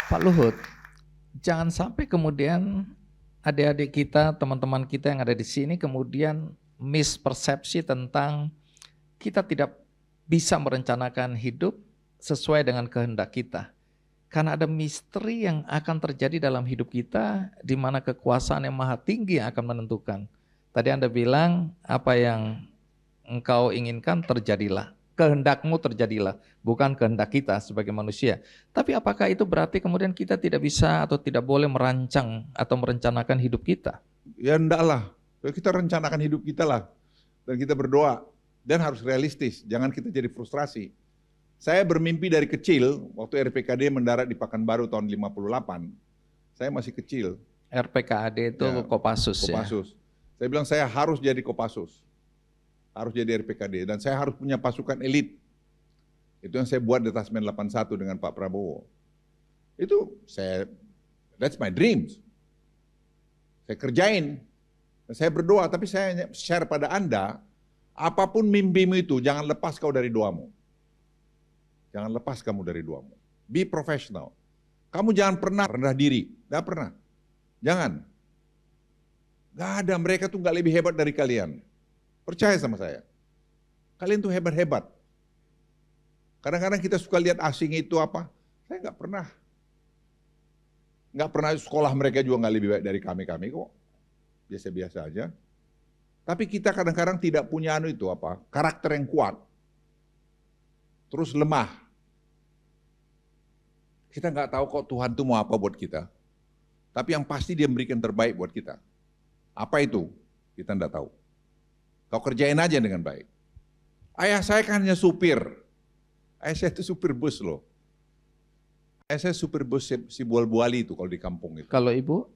Pak Luhut, jangan sampai kemudian adik-adik kita, teman-teman kita yang ada di sini kemudian mispersepsi tentang kita tidak bisa merencanakan hidup sesuai dengan kehendak kita. Karena ada misteri yang akan terjadi dalam hidup kita di mana kekuasaan yang maha tinggi yang akan menentukan. Tadi Anda bilang apa yang engkau inginkan terjadilah. Kehendakmu terjadilah, bukan kehendak kita sebagai manusia. Tapi apakah itu berarti kemudian kita tidak bisa atau tidak boleh merancang atau merencanakan hidup kita? Ya enggak lah, kita rencanakan hidup kita lah. Dan kita berdoa, dan harus realistis, jangan kita jadi frustrasi. Saya bermimpi dari kecil, waktu RPKD mendarat di Pekanbaru tahun 58, saya masih kecil. RPKAD itu Ya, Kopassus ya? Kopassus. Saya bilang saya harus jadi Kopassus, harus jadi RPKD, dan saya harus punya pasukan elit. Itu yang saya buat di Tasmen 81 dengan Pak Prabowo. That's my dreams. Saya kerjain, saya berdoa, tapi saya share pada Anda, apapun mimpimu itu, jangan lepas kau dari doamu. Jangan lepas kamu dari doamu. Be professional. Kamu jangan pernah rendah diri, gak pernah. Jangan. Gak ada, mereka tuh gak lebih hebat dari kalian. Percaya sama saya. Kalian tuh hebat-hebat. Kadang-kadang kita suka lihat asing itu apa, saya gak pernah. Gak pernah sekolah mereka juga gak lebih baik dari kami kok. Biasa-biasa aja. Tapi kita kadang-kadang tidak punya karakter yang kuat. Terus lemah. Kita nggak tahu kok Tuhan itu mau apa buat kita. Tapi yang pasti dia memberikan terbaik buat kita. Apa itu? Kita nggak tahu. Kau kerjain aja dengan baik. Ayah saya kan hanya supir. Ayah saya itu supir bus loh. Ayah saya supir bus si Bual-Buali itu kalau di kampung itu. Kalau ibu?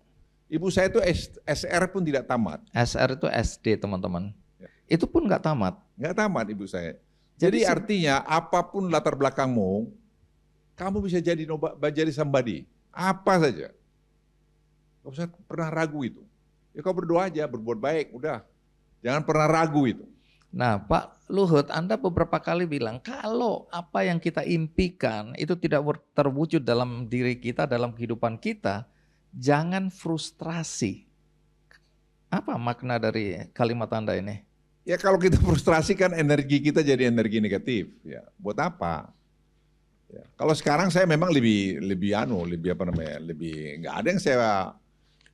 Ibu saya itu SR pun tidak tamat. SR itu SD teman-teman. Ya. Itu pun nggak tamat? Nggak tamat ibu saya. Jadi artinya apapun latar belakangmu, kamu bisa jadi somebody. Apa saja. Gak usah pernah ragu itu. Ya kau berdoa aja, berbuat baik, udah. Jangan pernah ragu itu. Nah Pak Luhut, Anda beberapa kali bilang, kalau apa yang kita impikan itu tidak terwujud dalam diri kita, dalam kehidupan kita, jangan frustrasi. Apa makna dari kalimat Anda ini? Ya kalau kita frustrasi kan energi kita jadi energi negatif. Ya, buat apa? Ya, kalau sekarang saya memang lebih nggak ada yang saya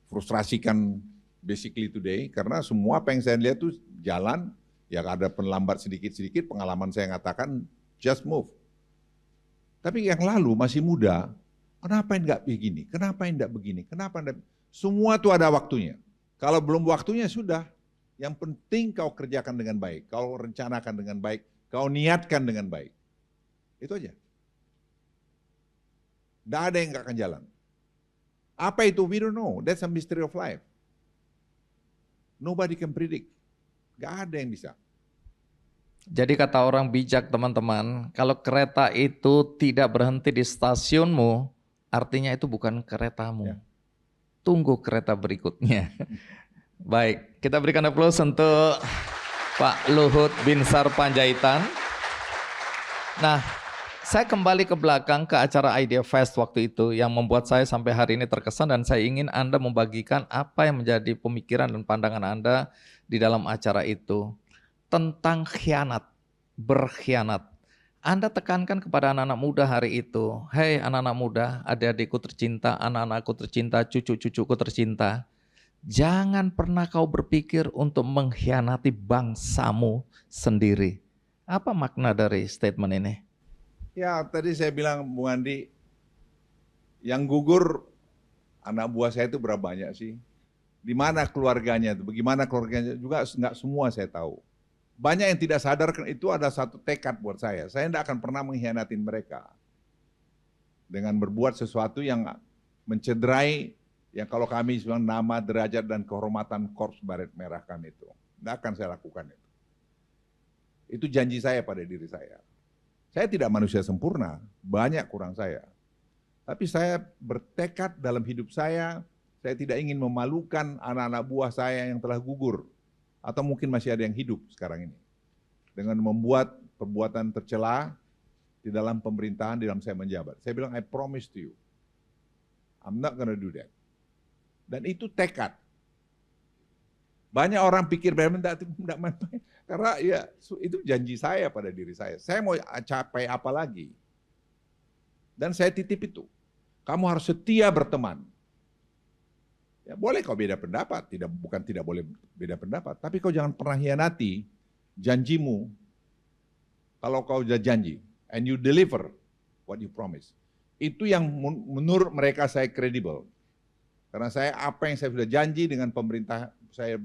frustrasikan basically today karena semua apa yang saya lihat tuh jalan, ya ada penlambat sedikit-sedikit, pengalaman saya mengatakan just move. Tapi yang lalu masih muda, kenapa enggak begini? Kenapa enggak begini? Kenapa enggak? Semua tuh ada waktunya. Kalau belum waktunya sudah. Yang penting kau kerjakan dengan baik, kau rencanakan dengan baik, kau niatkan dengan baik. Itu aja. Tidak ada yang nggak akan jalan. Apa itu? We don't know. That's a mystery of life. Nobody can predict. Gak ada yang bisa. Jadi kata orang bijak teman-teman, kalau kereta itu tidak berhenti di stasiunmu, artinya itu bukan keretamu. Ya. Tunggu kereta berikutnya. Baik, kita berikan aplaus untuk Pak Luhut Binsar Panjaitan. Nah, saya kembali ke belakang ke acara Idea Fest waktu itu yang membuat saya sampai hari ini terkesan dan saya ingin Anda membagikan apa yang menjadi pemikiran dan pandangan Anda di dalam acara itu tentang khianat, berkhianat. Anda tekankan kepada anak-anak muda hari itu, hei anak-anak muda, adik-adikku tercinta, anak-anakku tercinta, cucu-cucuku tercinta, jangan pernah kau berpikir untuk mengkhianati bangsamu sendiri. Apa makna dari statement ini? Ya tadi saya bilang Bung Andi, yang gugur anak buah saya itu berapa banyak sih? Di mana keluarganya itu? Bagaimana keluarganya juga nggak semua saya tahu. Banyak yang tidak sadar itu ada satu tekad buat saya. Saya tidak akan pernah mengkhianatin mereka dengan berbuat sesuatu yang mencederai. Yang kalau kami bilang nama, derajat, dan kehormatan Korps Baret Merah kami itu. Tidak akan saya lakukan itu. Itu janji saya pada diri saya. Saya tidak manusia sempurna, banyak kurang saya. Tapi saya bertekad dalam hidup saya tidak ingin memalukan anak-anak buah saya yang telah gugur. Atau mungkin masih ada yang hidup sekarang ini. Dengan membuat perbuatan tercela di dalam pemerintahan, di dalam saya menjabat. Saya bilang, I promise to you. I'm not gonna do that. Dan itu tekad. Banyak orang pikir tidak main-main. Karena ya itu janji saya pada diri saya. Saya mau capai apa lagi? Dan saya titip itu. Kamu harus setia berteman. Ya boleh kau beda pendapat, bukan tidak boleh beda pendapat. Tapi kau jangan pernah hianati janjimu. Kalau kau sudah janji, and you deliver what you promise. Itu yang menurut mereka saya kredibel. Karena saya apa yang saya sudah janji dengan pemerintah saya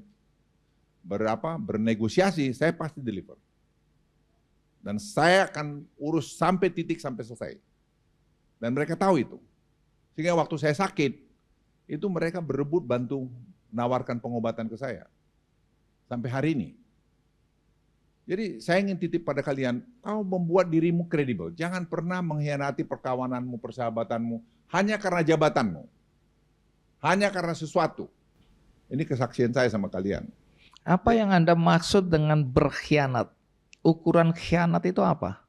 bernegosiasi, saya pasti deliver. Dan saya akan urus sampai titik sampai selesai. Dan mereka tahu itu. Sehingga waktu saya sakit, itu mereka berebut bantu menawarkan pengobatan ke saya. Sampai hari ini. Jadi saya ingin titip pada kalian, kau membuat dirimu kredibel. Jangan pernah mengkhianati perkawananmu, persahabatanmu, hanya karena jabatanmu. Hanya karena sesuatu. Ini kesaksian saya sama kalian. Apa yang Anda maksud dengan berkhianat? Ukuran khianat itu apa?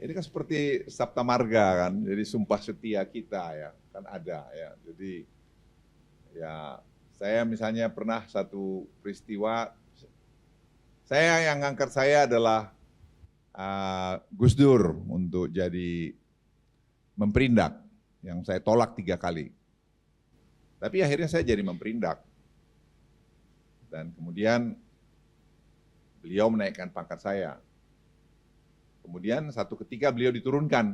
Ini kan seperti Sabta Marga kan, jadi sumpah setia kita ya, kan ada ya. Jadi ya saya misalnya pernah satu peristiwa, saya yang ngangkat saya adalah Gus Dur untuk jadi memperindak, yang saya tolak 3 kali. Tapi akhirnya saya jadi memperindak. Dan kemudian beliau menaikkan pangkat saya. Kemudian satu ketika beliau diturunkan.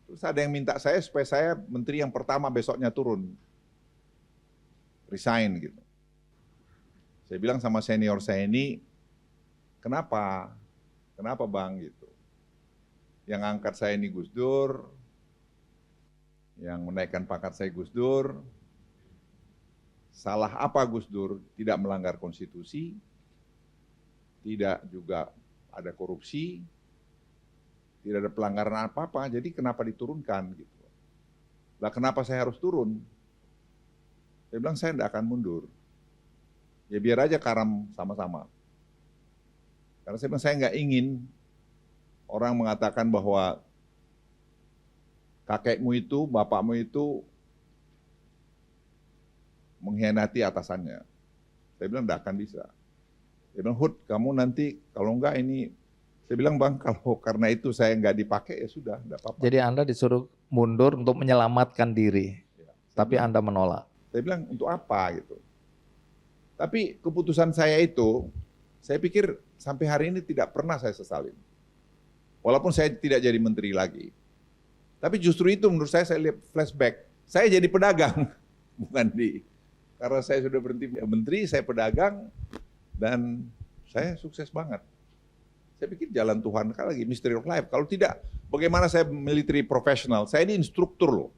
Terus ada yang minta saya supaya saya menteri yang pertama besoknya turun. Resign gitu. Saya bilang sama senior saya ini, kenapa? Kenapa Bang gitu. Yang angkat saya ini Gus Dur, yang menaikkan pangkat saya Gus Dur. Salah apa Gus Dur? Tidak melanggar konstitusi, tidak juga ada korupsi, tidak ada pelanggaran apa-apa, jadi kenapa diturunkan gitu. Lah kenapa saya harus turun? Saya bilang saya tidak akan mundur. Ya biar aja karam sama-sama. Karena saya bilang saya nggak ingin orang mengatakan bahwa kakekmu itu, bapakmu itu mengkhianati atasannya. Saya bilang tidak akan bisa. Dia bilang, Hud, kamu nanti kalau enggak ini, saya bilang Bang, kalau karena itu saya enggak dipakai ya sudah, enggak apa-apa. Jadi Anda disuruh mundur untuk menyelamatkan diri, Ya, tapi bilang, Anda menolak. Saya bilang, untuk apa gitu. Tapi keputusan saya itu, saya pikir sampai hari ini tidak pernah saya sesalin. Walaupun saya tidak jadi menteri lagi. Tapi justru itu menurut saya lihat flashback, saya jadi pedagang, bukan karena saya sudah berhenti menteri, saya pedagang, dan saya sukses banget. Saya pikir jalan Tuhan kan lagi, mystery of life. Kalau tidak, bagaimana saya military professional? Saya ini instruktur loh.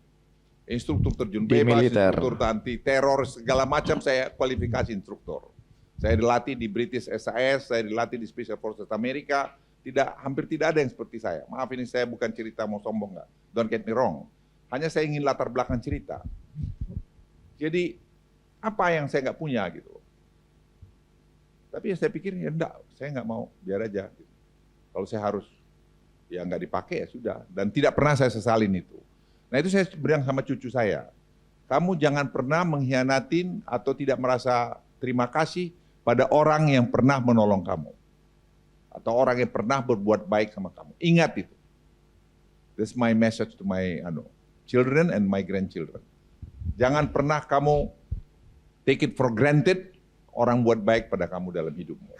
Instruktur terjun bebas, instruktur anti teror, segala macam saya kualifikasi instruktur. Saya dilatih di British SAS, saya dilatih di Special Forces Amerika. Hampir tidak ada yang seperti saya. Maaf ini saya bukan cerita mau sombong nggak. Don't get me wrong. Hanya saya ingin latar belakang cerita. Jadi apa yang saya nggak punya gitu. Tapi ya saya pikir ya enggak, saya nggak mau, biar aja. Gitu. Kalau saya harus ya nggak dipakai ya sudah. Dan tidak pernah saya sesalin itu. Nah itu saya bilang sama cucu saya, kamu jangan pernah mengkhianatin atau tidak merasa terima kasih pada orang yang pernah menolong kamu. Atau orang yang pernah berbuat baik sama kamu. Ingat itu. That's my message to my children and my grandchildren. Jangan pernah kamu take it for granted orang buat baik pada kamu dalam hidupmu.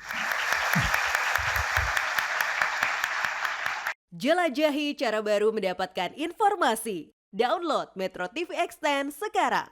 Jelajahi cara baru mendapatkan informasi. Download Metro TV Extend sekarang.